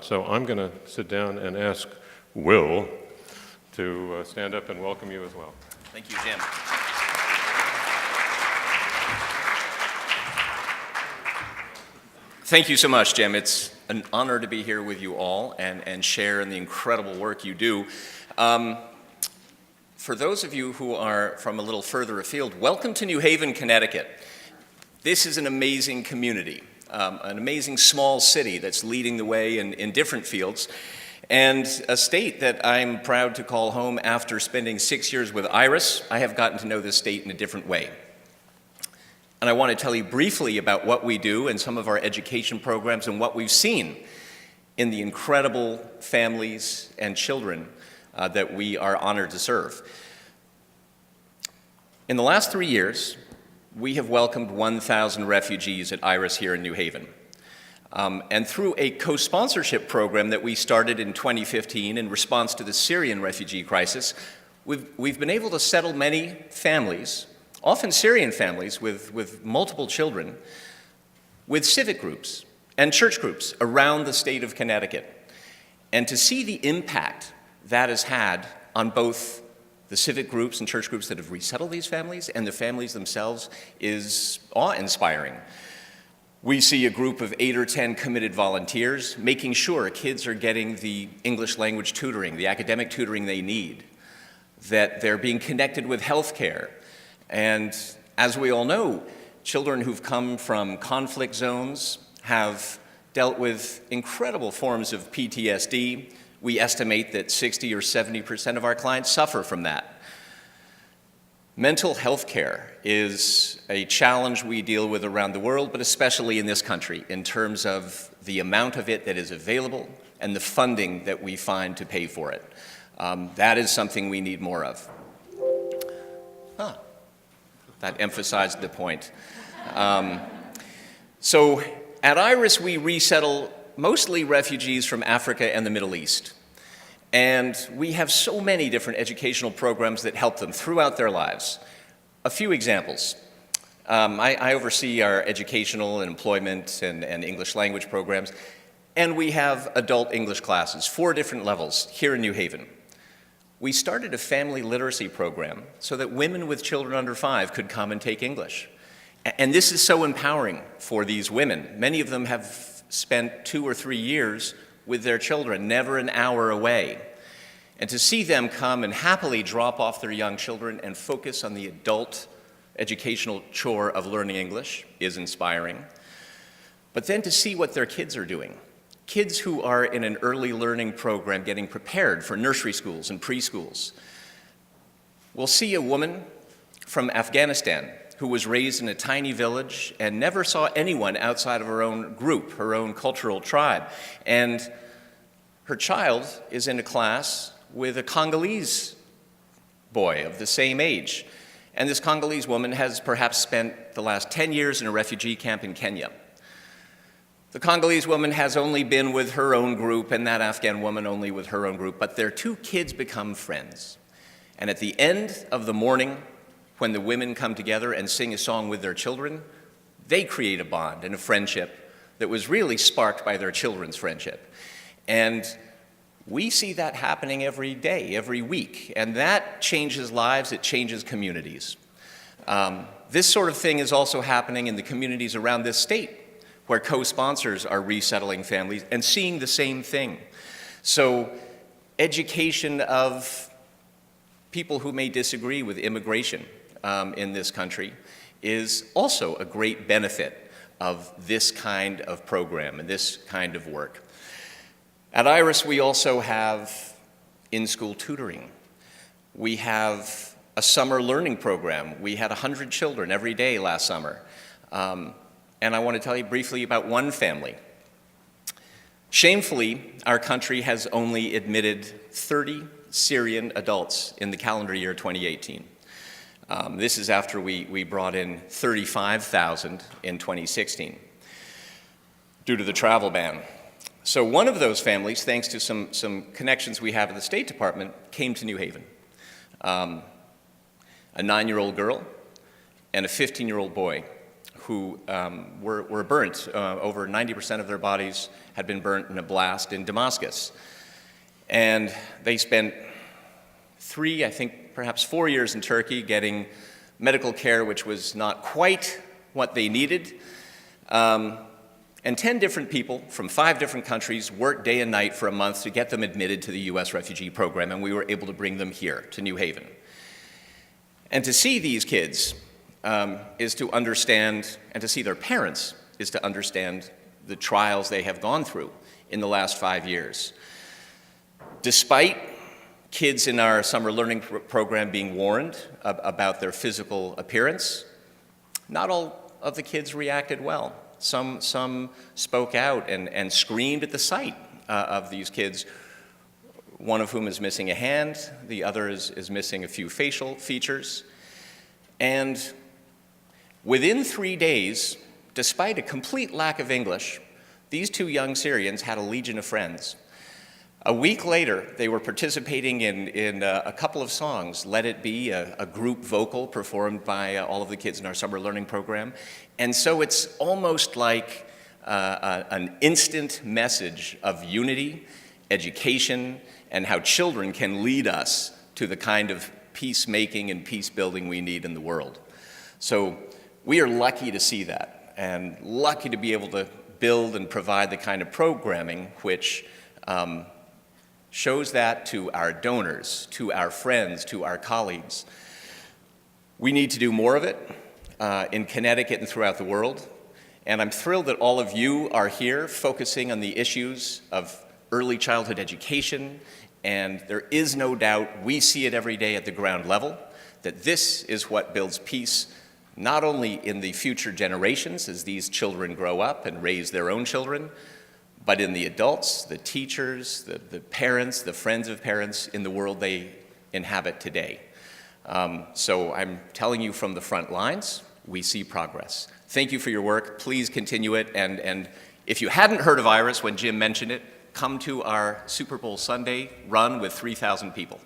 So I'm going to sit down and ask Will to stand up and welcome you as well. Thank you, Jim. Thank you so much, Jim. It's an honor to be here with you all and share in the incredible work you do. For those of you who are from a little further afield, welcome to New Haven, Connecticut. This is an amazing community, an amazing small city that's leading the way in different fields, and a state that I'm proud to call home. After spending 6 years with Iris, I have gotten to know this state in a different way. And I want to tell you briefly about what we do and some of our education programs and what we've seen in the incredible families and children that we are honored to serve. In the last 3 years, we have welcomed 1,000 refugees at Iris here in New Haven. And through a co-sponsorship program that we started in 2015 in response to the Syrian refugee crisis, we've been able to settle many families, often Syrian families with multiple children, with civic groups and church groups around the state of Connecticut. And to see the impact that has had on both the civic groups and church groups that have resettled these families and the families themselves is awe-inspiring. We see a group of 8 or 10 committed volunteers making sure kids are getting the English language tutoring, the academic tutoring they need, that they're being connected with health care. And as we all know, children who've come from conflict zones have dealt with incredible forms of PTSD. We estimate that 60 or 70% of our clients suffer from that. Mental health care is a challenge we deal with around the world, but especially in this country, in terms of the amount of it that is available and the funding that we find to pay for it. That is something we need more of. That emphasized the point. So at Iris, we resettle mostly refugees from Africa and the Middle East. And we have so many different educational programs that help them throughout their lives. A few examples. I oversee our educational and employment and English language programs, and we have adult English classes, 4 different levels here in New Haven. We started a family literacy program so that women with children under 5 could come and take English. And this is so empowering for these women. Many of them have spent 2 or 3 years with their children, never an hour away. And to see them come and happily drop off their young children and focus on the adult educational chore of learning English is inspiring. But then to see what their kids are doing. Kids who are in an early learning program getting prepared for nursery schools and preschools. We'll see a woman from Afghanistan who was raised in a tiny village and never saw anyone outside of her own group, her own cultural tribe. And her child is in a class with a Congolese boy of the same age. And this Congolese woman has perhaps spent the last 10 years in a refugee camp in Kenya. The Congolese woman has only been with her own group, and that Afghan woman only with her own group, but their 2 kids become friends. And at the end of the morning, when the women come together and sing a song with their children, they create a bond and a friendship that was really sparked by their children's friendship. And we see that happening every day, every week, and that changes lives, it changes communities. This sort of thing is also happening in the communities around this state, where co-sponsors are resettling families and seeing the same thing. So education of people who may disagree with immigration in this country is also a great benefit of this kind of program and this kind of work. At Iris, we also have in-school tutoring. We have a summer learning program. We had 100 children every day last summer. And I want to tell you briefly about one family. Shamefully, our country has only admitted 30 Syrian adults in the calendar year 2018. This is after we brought in 35,000 in 2016 due to the travel ban. So one of those families, thanks to some connections we have at the State Department, came to New Haven. A 9-year-old girl and a 15-year-old boy who were burnt. Over 90% of their bodies had been burnt in a blast in Damascus. And they spent 3, I think perhaps 4 years in Turkey getting medical care which was not quite what they needed. And 10 different people from 5 different countries worked day and night for a month to get them admitted to the US refugee program, and we were able to bring them here to New Haven. And to see these kids is to understand, and to see their parents is to understand the trials they have gone through in the last 5 years. Despite kids in our summer learning program being warned about their physical appearance, not all of the kids reacted well. Some spoke out and screamed at the sight of these kids, one of whom is missing a hand, the other is missing a few facial features. And within 3 days, despite a complete lack of English, these 2 young Syrians had a legion of friends. A week later, they were participating in a couple of songs, Let It Be, a group vocal performed by all of the kids in our summer learning program. And so it's almost like an instant message of unity, education, and how children can lead us to the kind of peacemaking and peace building we need in the world. So we are lucky to see that, and lucky to be able to build and provide the kind of programming which shows that to our donors, to our friends, to our colleagues. We need to do more of it in Connecticut and throughout the world. And I'm thrilled that all of you are here focusing on the issues of early childhood education. And there is no doubt, we see it every day at the ground level, that this is what builds peace, not only in the future generations as these children grow up and raise their own children, but in the adults, the teachers, the parents, the friends of parents in the world they inhabit today. So I'm telling you from the front lines, we see progress. Thank you for your work. Please continue it. And if you hadn't heard of IRIS when Jim mentioned it, come to our Super Bowl Sunday run with 3,000 people.